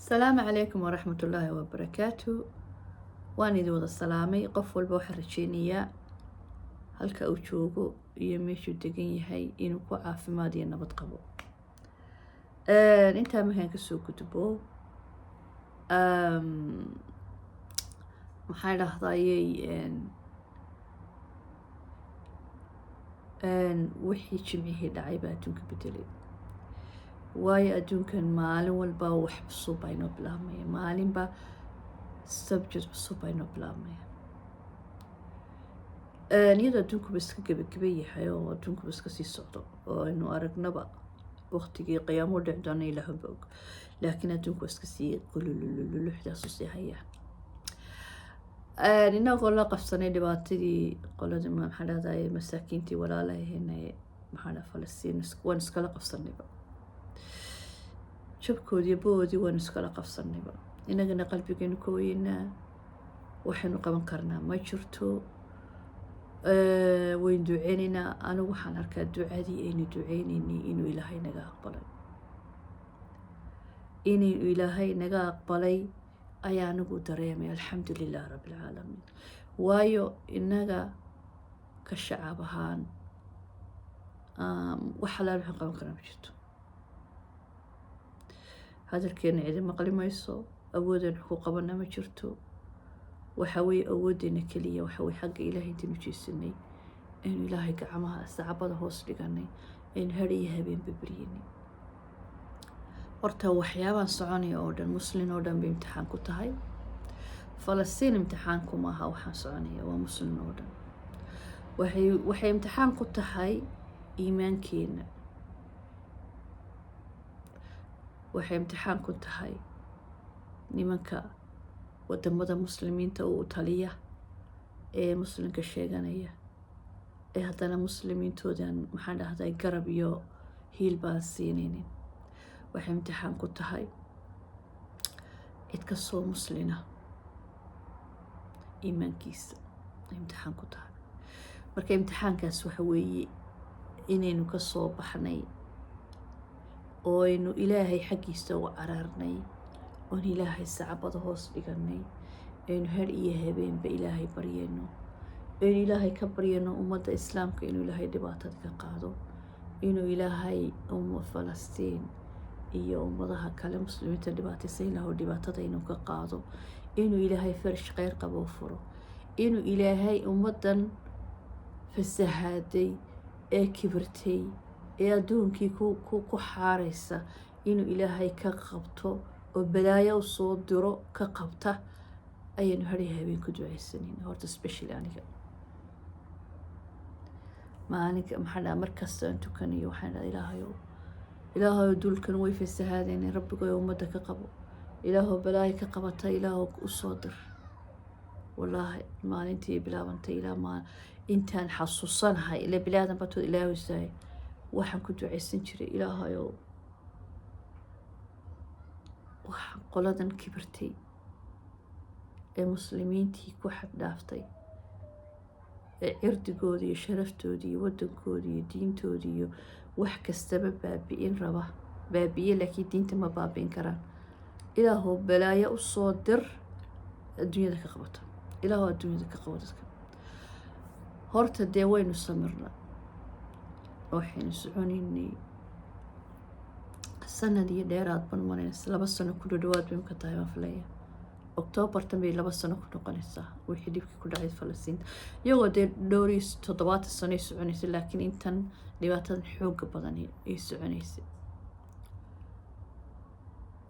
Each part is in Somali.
السلام عليكم ورحمة الله وبركاته. waan idin wada salaamay qof walba waxaan rajeynayaa halka uu joogo iyo meeshuu degan yahay inuu ku caafimaad iyo nabad qabo. intaa markaan kasoo gudbo maxaa dhahdayay wixii jimcihii dhacay baa adduunka bedelay. waayo adduunkan maalin walba wax cusub baa inoo bilaabmaya, maalinba subject cusub baa inoo bilaabmaya. iyadoo adduunkuba iska gebageba yahay oo adduunkuba iska sii socdo oo aynu aragnaba waqtigii qiyaamo dhici doona ilaahba og, laakiin adduunku waa iska sii qululuxdaasu sii haya. inagoo la qabsanay dhibaatadii qoladii maxaa dhahdaye masaakiintii walaalahayna maxaa Falastiin waan iskala qabsanayba, jabkoodii boodii waan iskala qabsanayba. inagana qalbigeenu ka weynaa, waxaynu qaban karnaa ma jirto. waynu duceynaynaa. anigu waxaan arkaa ducadii aynu duceynaynay inuu ilaahay naga aqbalay, inuu ilaahay naga aqbalay ayaa anigu dareemay. alxamdu lilah rabbi alcaalamiin. waayo inaga ka shacab ahaan wax alaal waxaan qaban karnaa ma jirto. hadalkeena cidi maqli mayso, awoodeen ku qabana ma jirto. waxa weeye awoodeena keliya waxa weye xagga ilaahay intaynu jeesanay, aynu ilaahay gacmaha sacabada hoos dhiganay, aynu har iyo habeenba beryanay. horta waxyaabaan soconaya oo dhan muslin oo dhan bay imtixaan ku tahay. Falastiin imtixaanku maaha waxaan soconaya, waa muslin oo dhan. waxay imtixaan ku tahay iimaankeena, waxay imtixaan ku tahay nimanka wadamada muslimiinta u taliya ee muslimka sheeganaya ee haddana muslimiintoodan maxaan dhahday garab iyo hiil baan siinaynin. waxay imtixaan ku tahay cid kastoo muslina iimaankiisa ay imtixaan ku tahay. marka imtixaankaas waxa weeye inaynu ka soo baxnay oo aynu ilaahay xaggiisa u caraarnay, oon ilaahay sacabada hoos dhiganay, aynu har iyo habeenba ilaahay baryayno, aynu ilaahay ka baryayno ummadda islaamka inuu ilaahay dhibaatada ka qaado, inuu ilaahay Falastiin iyo ummadaha kale muslimiinta dhibaataysa ilaahu dhibaatada inuu ka qaado, inuu ilaahay farish kheyr qabo u furo, inuu ilaahay ummaddan fasahaaday ee kibirtay ee adduunkii ku xaaraysa inuu ilaahay ka qabto oo balaayo soo diro ka qabta ayaynu har iyo habeen ku ducaysanayna. horta specially aniga maalinka maxaa dhaha markasta aan tukanayo waxaan dhaha ilaahayow dulkan way fasahaadeen, rabbigoy ummadda ka qabo, ilaahow balaayo ka qabata, ilaahow u soo dir. wallaahi maalintii bilaabantay ilaa intaan xasuusanahay ila bilaadan batoo ilaahaysahay waxaan ku ducaysan jiray ilaahayow waxaan qoladan kibirtay ee muslimiintii ku xaddhaaftay ee cirdigoodii iyo sharaftoodii iyo waddankoodii iyo diintoodii iyo wax kastaba baabi'in raba, baabi'iye laakiin diinta ma baabi'in karaan. ilaahow balaayo u soo dir, adduunyada ka qabata, ilaahow adduunyada ka qabo dadka. horta dee waynu samirna, waxaynu soconaynay sanad iyo dheeraad ban maraynaysa, 2 sano ku dhawaad bay ka tahay baan filaya. Oktoobartan bay 2 sano ku noqonaysaa wixii dhibkii ku dhacay Falastiin, iyagoo dee dhowr iyo 70 sano ay soconaysay, laakiin intan dhibaatadan xooga badan ay soconaysay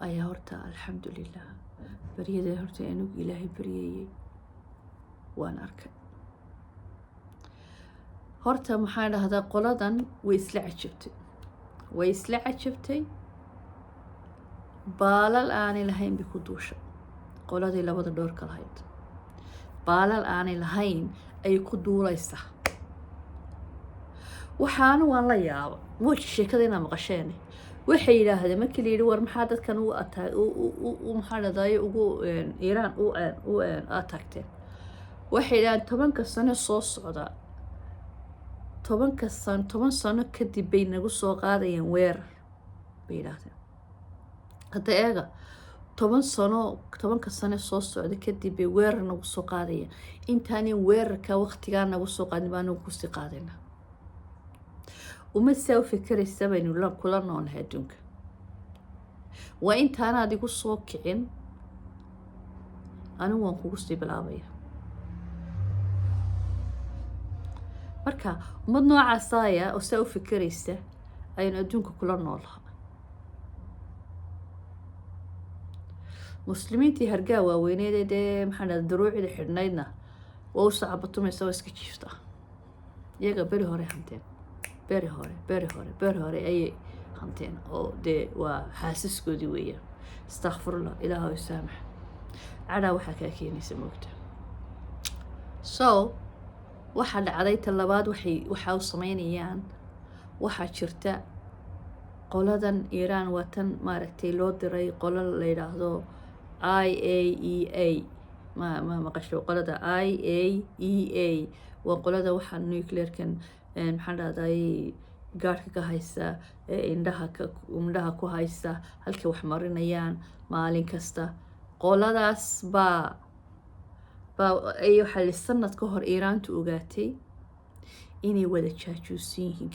ayaa horta alxamdulilah baryada horta anigu ilaahay baryayay waan arkay. horta maxaa dhahdaa qoladan way isla cajabtay baalal aanay lahayn bay ku duusha. qoladii labada dhoorka lahayd baalal aanay lahayn ayay ku duulaysaa. waxaana waan la yaaba mooji sheekada inaa maqasheen. waxay yidhaahdeen markii la yidhi war maxaa dadkan maxaa dhahdaye ugu iiraan u ataagteen, waxay yidhahdeen 10 sano soo socda 10 sano kadib bay nagu soo qaadayeen weerar bay yidhaahdeen. hadda eega tobanka sano soo socda kadib bay weerar nagu soo qaadaya. Intaanin weerarka waqtigaa nagu soo qaadin baa nagu kusii qaadayna. uma saa u fikiraysa baynu kula noolnahay adduunka. waa intaanaad igu soo kicin anigu waan kugu sii bilaabaya. marka ummad noocaasaya oo saa u fikiraysa ayaynu adduunka kula noolaha. muslimiintii hargaa waaweyneed ee maxaa dhahdaa daruucida xidhnaydna waa u sacabatumaysa waa iska jiiftaa. iyaga beri hore hanteen, beri hore ayay hanteen oo dee waa xaasiskoodii weeyaan. istakfirullah, ilaahu isaamax. cadhaa waxaa kaa keenaysa moogta. so waxaa dhacday ta labaad waxaa u sameynayaan. waxaa jirta qoladan Iiraan waa tan maaragtay loo diray qolo la yidhaahdo IAEA. ma maqasho qolada IAEA waa qolada waxaa nuclearkan maxaa dhahday gaadhka ka haysa indhaha ku haysa halkay wax marinayaan maalin kasta. qoladaas baa waxaa sanad ka hor Iiraantu ogaatay inay wada jaajuusan yihiin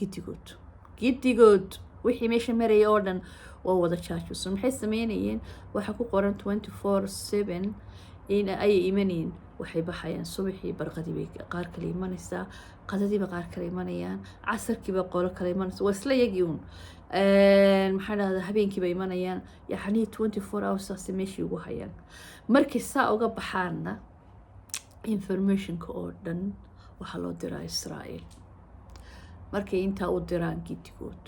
giddigood wixii meesha maraya oo dhan waa wada jaajuusan. maxay sameynayeen? waxaa ku qoran 24/7 ayay imanayeen. waxay baxayaan subaxii, barqadii bay qaar kale imanaysaa, qadadiiba qaar kale imanayaan, casarkiiba qolo kale imanaysa. waa isla yagii uun maxaa dhahdaa habeenkiiba imanayaan. yacni 24 hoursaasi meeshii ugu hayaan. markay saa uga baxaanna informationka oo dhan waxaa loo diraa Israa'iil. markay intaa u diraan giddigood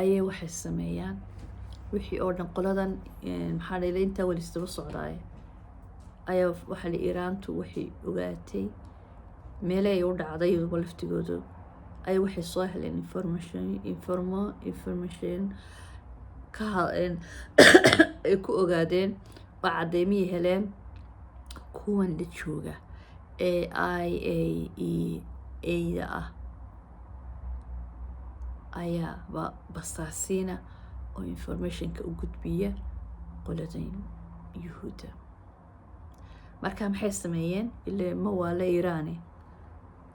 ayay waxay sameeyaan wixii oo dhan. qoladan maxaa dhahdaa intaa weli isdaba socdaay ayaa waxaa la Iiraantu waxay ogaatay meelay u dhacday laftigooda ay waxay soo heleen information ka ay ku ogaadeen oo caddeymiyay heleen kuwan la jooga ee IAEA ah ayaa basaasiina oo informationka u gudbiya qoladan yuhuudda. marka maxay sameeyeen? ilaa ma waa la Iiraani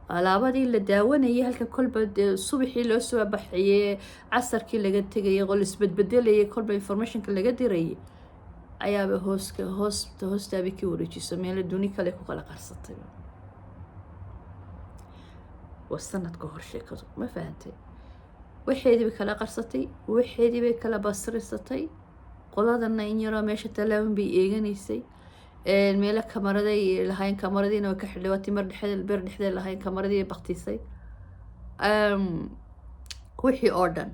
alaabadii la daawanayay halka kolba subaxii loo soo baxayay, casarkii laga tegayay, qol isbedbedelayay, kolba informationka laga dirayay ayaaba hoostaabay ka wareejiso meelo duni kale ku kala qarsatay. waa sanad ka hor sheekadu, ma fahantay? waxeedii bay kala qarsatay, waxeedii bay kala basrisatay. qoladana in yaroo meesha talaaban bay eeganaysay. meelo kamaraday lahayn, kamaradiina way ka xidhay. waa timar beer dhexdeed lahayn, kamaradii baktisay. wixii oo dhan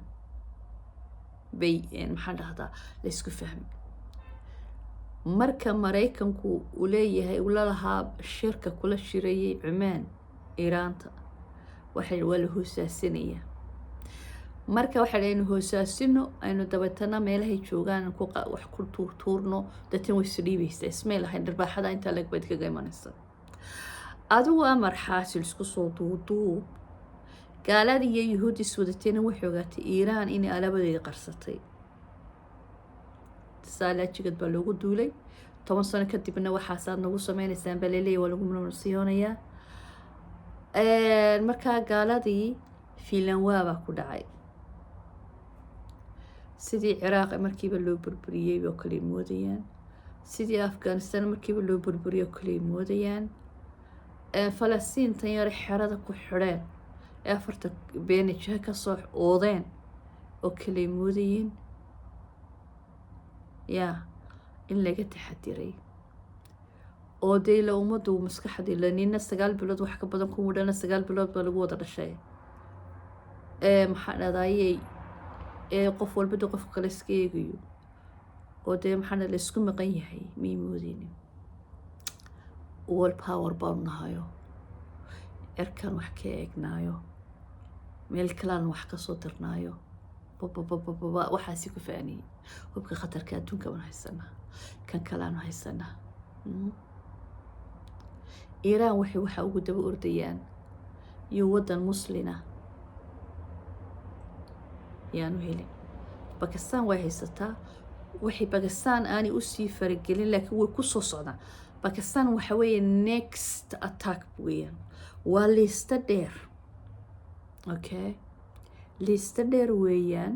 bay maxaa dhahdaa la isku fahmay. marka Maraykanku uu leeyahay ula lahaa shirka kula shirayay Cumaan Iiraanta waa la hoosaasinayaa. marka waxaa aynu hoosaasino aynu dabeetana meelahay joogaan wax ku tuurno dadtan way isdhiibaysaa. ismay lahayn dharbaaxada intaa lagbaad kaga imanaysa. adigu amar xaasil isku soo duuduub. gaaladii iyo yuhuudi iswadateena waxay ogaatay Iiraan inay alaabadeeda qarsatay. saalajigad baa loogu duulay. 10 sano kadibna waxaasaad nagu sameynaysaan baa laleeyahay, waa lagu munasiyoonayaa. markaa gaaladii fiilanwaa baa ku dhacay. sidii Ciraaq markiiba loo burburiyey oo kale moodayaan, sidii Afghanistan markiiba loo burburiyey oo kale moodayaan. Falastiin tan yar xerada ku xidheen ee 4 beenajaha ka soo oodeen oo kale moodayeen. in laga taxadiray oo deela ummadu maskaxdii la nina 9 bilood wax ka badan ku mudana 9 bilood baa lagu wada dhashay. maxaa dhadayay qof walba qof kale iska eegayo oo dee maxaa la isku maqan yahay miimoodeen. world power baan nahayo, erkan wax ka eegnaayo, meel kalaan wax ka soo dirnaayo, waxaasi ku faaniyay. hubka khatarka adduunka waan haysanaa, kan kalaan haysanaa. Iiraan waxa ugu daba ordayaan iyo wadan muslina yaanu helin. Bakistan way haysataa, waxay Pakistan aanay u sii faragelin laakiin way ku soo socdaan Pakistan waxa weeye next attack weeyaan waa liista dheer okay liista dheer weeyaan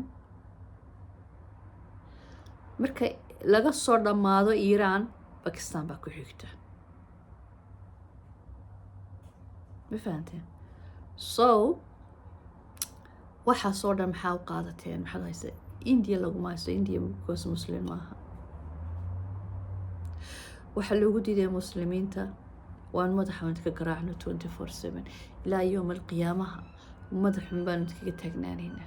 marka laga soo dhamaado Iran Pakistan baa ku xigta ma fahanteen so waxa soo dhan maxaa u qaadateen maxaa hayse India laguma haysto India because Muslim maaha waxa loogu diiday muslimiinta waan madaxan ka garaacno 24/7 ilaa yawm alqiyaamaha madaxan baan kaga taagnaanayna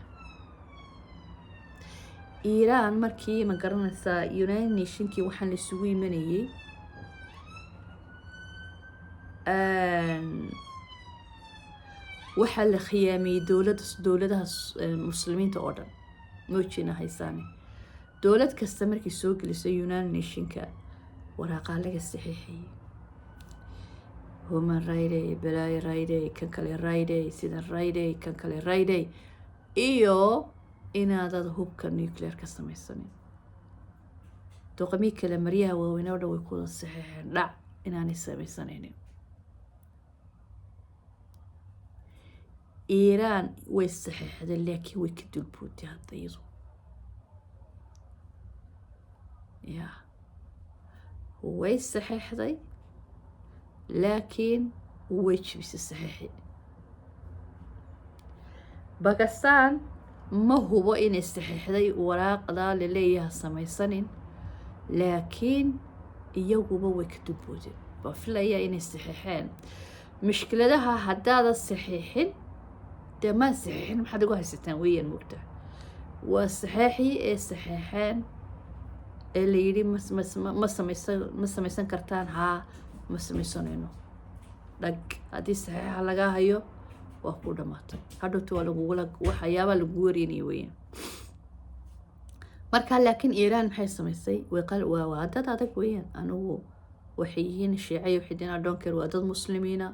Iran markii ma garanaysaa United Nationkii waxaan la isugu imanayay waxa la khiyaamay dowladaha muslimiinta oo dhan moojina haysaane dowlad kasta markii soo gelisay United Nationka waraqaa laga saxiixay human rights balay rights kan kale rights sida rights kan kale rights iyo inaad hubka nuclear ka samaysanin doqomii kale maryaha waaweyn oo dhan way ku saxiixeen dhac inaanay samaysanaynin Iran way saxiixday laakiin way ka dulbootay hadda iyadu way saxiixday laakiin way jibisay saxiixi Pakistan ma hubo inay saxiixday waraaqda la leeyahay samaysanin laakiin iyaguba way ka dulbooteen ba filaya inay saxiixeen mushkiladaha haddaad saxiixin ما صحيحين ما حد يقول هالستان ويا المقطع والصحيحي صحيحين اللي يري مس ميسن كرتان ها مس ميسونينو لك هذه صحيحة لقاها يو وأقول دمات هذا تو لقولك وحياة لقوريني ويا مركا لكن إيران حيث ميسي وقال وعدد هذا ويا أنا وحيين الشيعي وحيدين عدونكر وعدد مسلمين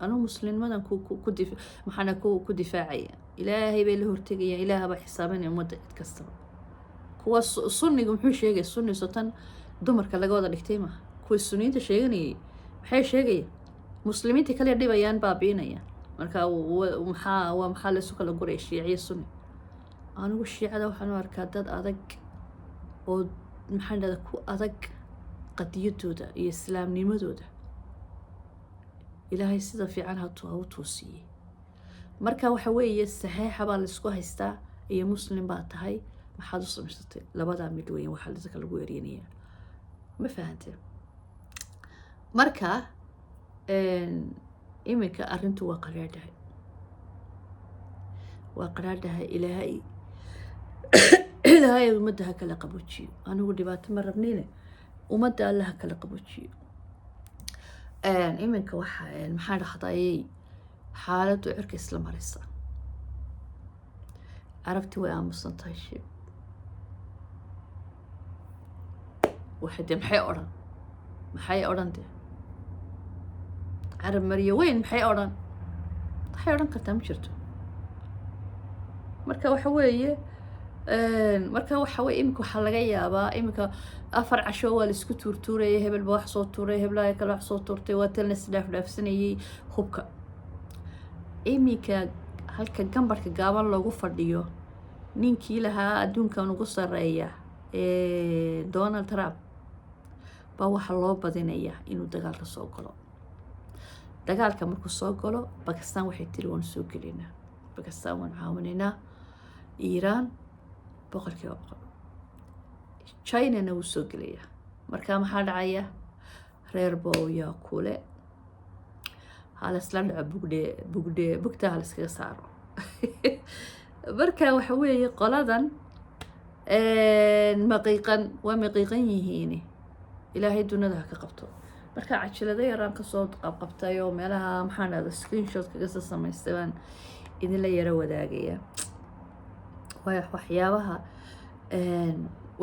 أنا مسلم ماذا محنا كدفاعية إلهي بيله ارتقيا إله بحسابين ومدة يتكسر هو السني قم حوش شيء السني سلطان دمر كلا جواد الاجتماع كل السنين تشيعني حي شيء مسلمين تكلي دي بيان بابينا يا مركا ومحل سوق الجوري الشيعي السني أنا والشيعة ده وحنا أركادات أذق ومحل ده كو أذق قد يتودا إسلام نمدودا إلهي سيدا في عنها توصي مركا وحوية السحيحة بالسكو هيستا هي مسلم باتهاي ما حد صمشتي لبدا مدوين وحلتك الغويرينية ما فهمتي مركا إمك أرنتو وقرادها إلهي إلهي ومدها كلا قبوتشي أنا ودي بات مرة بنيلة ومدها لها كلا قبوتشي iminka waxa maxaa dhaxday xaaladu cirka isla maraysa arabti way aamusan tahay shib waxay maxay oran arab mariyo weyn maxay oran kartaa ma jirto marka waxa weeye iminka waxa laga yaabaa iminka afar casho waa la isku tuurtuurayay hebel ba wax soo tuuray heblaha kale wax soo tuurtay waa tan isdhaafsanayay hubka iminka halka gambarka gaaban loogu fadhiyo ninkii lahaa adduunkan ugu sareeya Donald Trump baa waxa loo badinayaa inuu dagaalka soo galo dagaalka markuu soo galo Pakistan waxay tiri waan soo gelinaa Pakistan waan caawinaynaa Iran boqolkiiba boqol China na wuu soo gelaya marka maxaa dhacaya reer booya kule halas la dhaco bugta halas kaga saaro marka waxa weeye qoladan maqiiqan yihiin ilaahay dunida ka qabto marka cajilada yaraan ka soo qabtay oo meelaha maxaa dhacda screenshot kaga samaystaan idin la yara wadaagaya waxyaabaha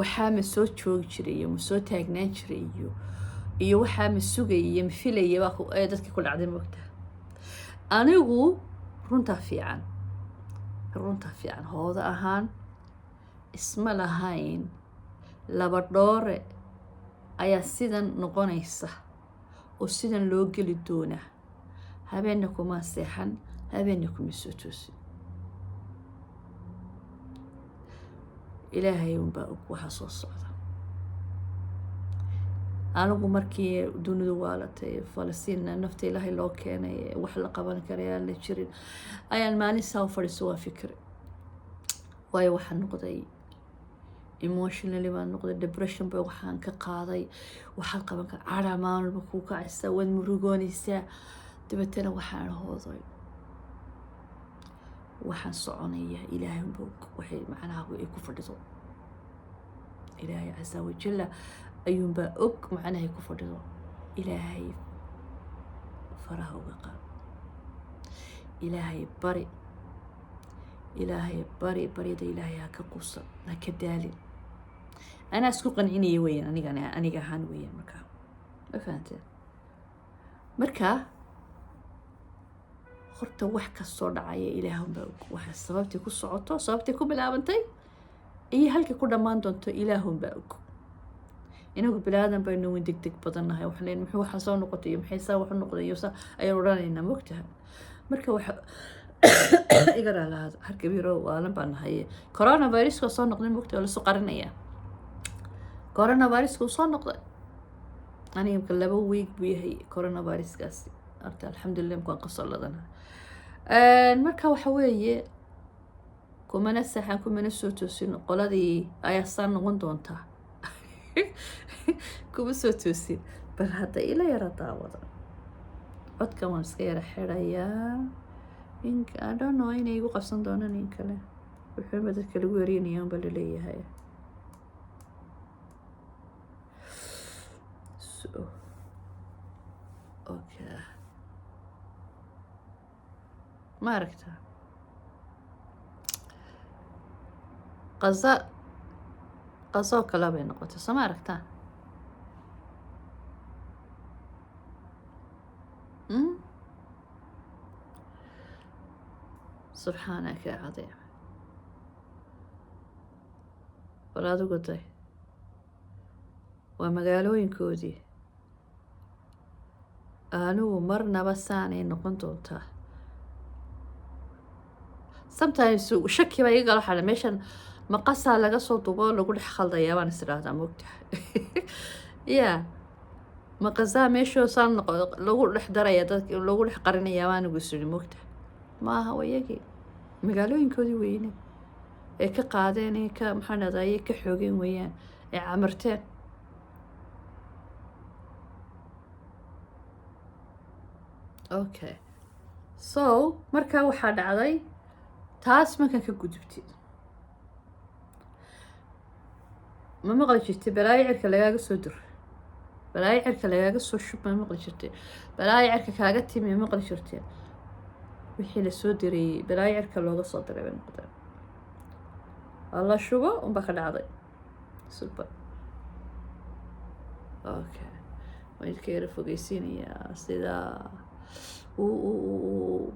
waxaa ma soo joogi jiray iyo ma soo taagnaan jiray iyo waxaa ma sugay iyo ma filay baa dadkii ku dhacday moogta anigu runta fiican hooda ahaan isma lahayn laba dhoore ayaa sidan noqonaysa oo sidan loo geli doonaa. habeenna kuma seexan, habeenna kuma soo toosin. ilaahay unbaa og waxa soo socda. anigu markii dunidu waalatay Falastiin nafta ilaahay loo keenay wax la qaban karayaa la jirin ayaan maalin saa u fadhiiso waa fikri. waayo waxaan noqday emotionally baan noqday, depression bay waxaan ka qaaday. waxaad qaban kara cadha maalba kuu kacaysaa, waad murugoonaysaa. dabeetana waxaan hooday waxaan soconayaa ilaahay unba waxay macnaha ay ku fadhido. ilaahay casa wajalla ayuunbaa og macnahay ku fadhido. ilaahay faraha uga qaad. ilaahay bari, ilaahay bari, baryada ilaahay ha ka quusan, ha ka daalin. anaa isku qancinaya weeyaan aniga ahaan weeyaan. markaa ma fahanteen? markaa horta wax kastoo dhacaya ilaahunbaa og. waxa sababtii ku socoto, sababtii ku bilaabantay iyo halkii ku dhammaan doonto ilaahunbaa og. inagu bilaadan baynu weyn degdeg badannahay. waxaan leeyahay muxuu waxa soo noqotay iyo maxay saa wax u noqday iyo saa ayaan odhanaynaa, mogtahay? marka waxa igara lahaad harkabiiro waalan baan nahay. coronavirus-ka soo noqday, mogtahay? waa lasoo qarinayaa. coronavirus-ka soo noqday aniga 2 week buu yahay coronavirus-kaasi. horta alxamdulilah waan kasoo ladanahay. marka waxa weeye kumana saxan kumana soo toosin. qoladii ayaa saa noqon doontaa. kuma soo toosin. bal hadda ila yara daawada. codkan waan iska yara xirayaa. I don't know inay igu qabsan doonaan in kale. wuxuu dadka lagu yarinayaa unba laleeyahay. okay, ma aragtaa qazoo kala bay noqotay, soo ma aragtaa? subxaanaka ya cadiim. bal adigu day, waa magaalooyinkoodii. anigu marnaba saanay noqon doontaa. sometimes shaki baa iga gala xala meeshan maqasaa laga soo dubo lagu dhex khaldayaa baan is idhaahdaa, mogtahay? ya maqasaa meeshoo saan lagu dhex daraya dadka lagu dhex qarinayaa baan igu isiri, mogtahay? maaha wayagii magaalooyinkoodii weyne ee ka qaadeen ee ka maxaan dhahdaye ka xoogeen weeyaan ee camarteen. okay, so markaa waxaa dhacday taas markaan ka gudubtid. ma maqli jirtay balaayo cirka lagaaga soo dur, balaayo cirka lagaaga soo shub? ma maqli jirtay balaayo cirka kaaga timi? ma maqli jirtay wixii lasoo dirayey balaayo cirka looga soo diray bay noqdeen. alla shubo unbaa ka dhacday. super. okay, waan idinka yara fogeysiinayaa sida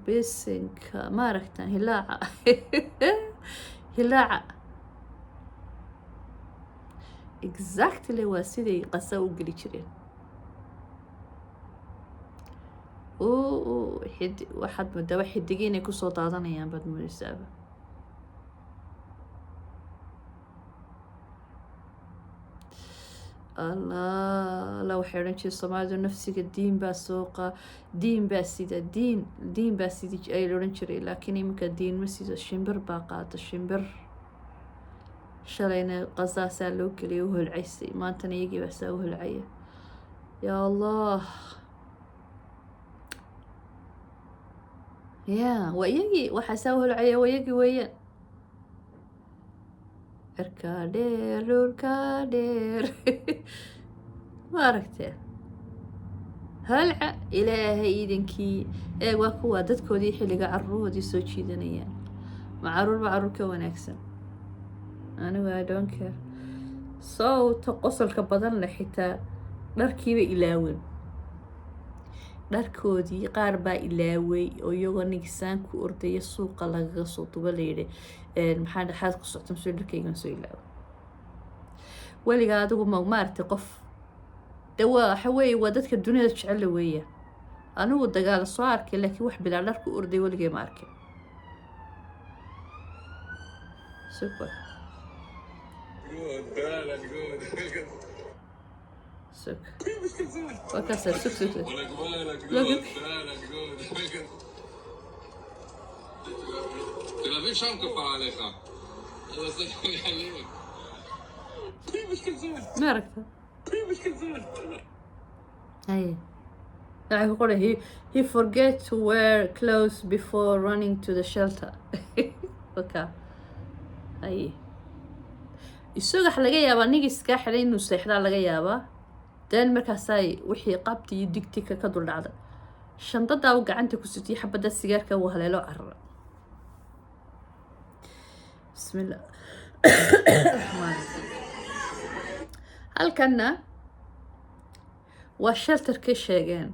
besinka ma aragtaan hilaaca hilaaca exactly waa siday qasa u geli jireen. waxaad moodaba xidigii inay kusoo daadanayaan baad moodaysaaba. alla waxay odhan jireen soomaalidu nafsiga diin baa sooqa, diin baa sida diin baa sida ay odhan jiray. laakiin iminka diin ma sida, shimbir baa qaata. shimbir shalayna qasaasaa loo geliyay u holcaysay, maantana iyagii baa saa u holcaya. yaa allah, ya waa iyagii waxaa saa u holcaya, waa iyagii weeyaan. cirkaa dheer dhulkaa dheer ma aragtee halca ilaahay iidankii ee waa kuwaa dadkoodii xilliga caruurhoodii soo jiidanayaan. ma caruurba caruur ka wanaagsan? anigu I don't care. so ta qosolka badan leh xitaa dharkiiba ilaawen. dharkoodii qaar baa ilaaway oo iyagoo nigisaan ku ordaya suuqa lagaga soo duba layidhi maxaa dhexaad ku socta masoo dharkaygan soo ilaaway. weligaa adigu maaragtay qof de waxa weeye waa dadka duniyada jecel weeya anigu dagaal soo arkay laakiin wax bilaa dharku orday weligay ma arkin super سك وكسر سك תל אביב שם כפרה עליך. אז זה יחלק. مش كذاب. ما عرفته. مش كذاب. أي. يقول he forget to wear clothes before running to the shelter. Okay. أي. isaga waxa laga yaabaa nigiska xilay inuu seexdaa laga yaabaa dan markaasay wixii qabtay digtika ka dul dhacda shandada uu gacanta ku sitay xabada sigaarka uu haleelo carra bismillah halkana waa shelter ka sheegeen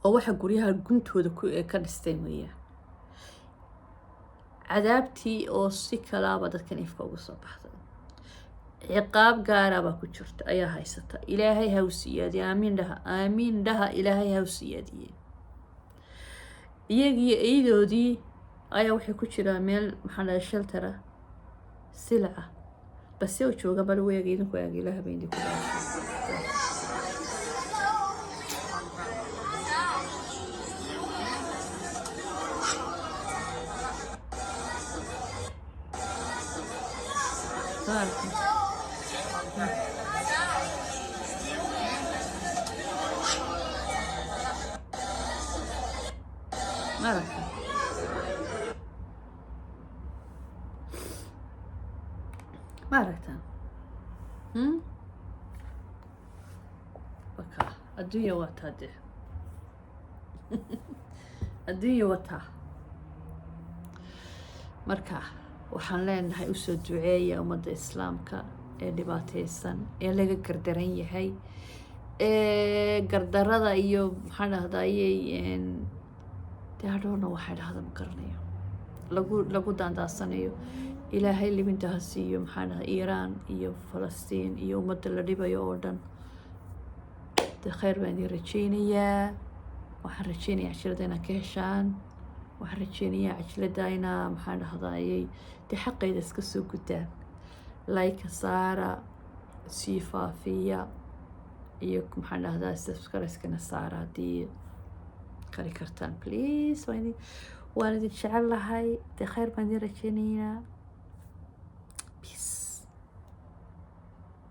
oo waxa guryaha guntooda ku ka dhisteen weeyaan cadaabtii oo si kalaaba dadkan ifka uga soo baxday ciqaab gaaraba ku jirta ayaa haysata ilaahay ha u siyaadiyo aamiin dhaha ilaahay ha u siyaadiye iyagii eedoodii ayaa waxay ku jiraa meel maxaa la sheltera silca bas oo jooga bal weeg idinku eeg ilaahay bayndi ku maaragta baka adduunya waa taa de adduunya waa taa marka waxaan leenahay usoo duceeya ummadda islaamka ee dhibaataysan ee laga gardaran yahay ee gardarada iyo maxaa dhahdayey dee hadhowna waxay dhahda ma garanayo lagu daandaasanayo ilaahay libinta ha siiyo maxaa dhaha iiraan iyo falastiin iyo ummadda la dhibayo oo dhan dee khayr baan idin rajeynayaa waxaan rajeynayaa cajilada inaad ka heshaan waxaan rajeynayaa cajilada inaa maxaa dhahdayey dee xaqeyda iska soo gutaan layka saara sii faafiya iyo maxaa dhahdaa subscribe-skana saara haddii kari kartaan please waan idin jecel lahay dee khayr baan idin rajeynayaa peace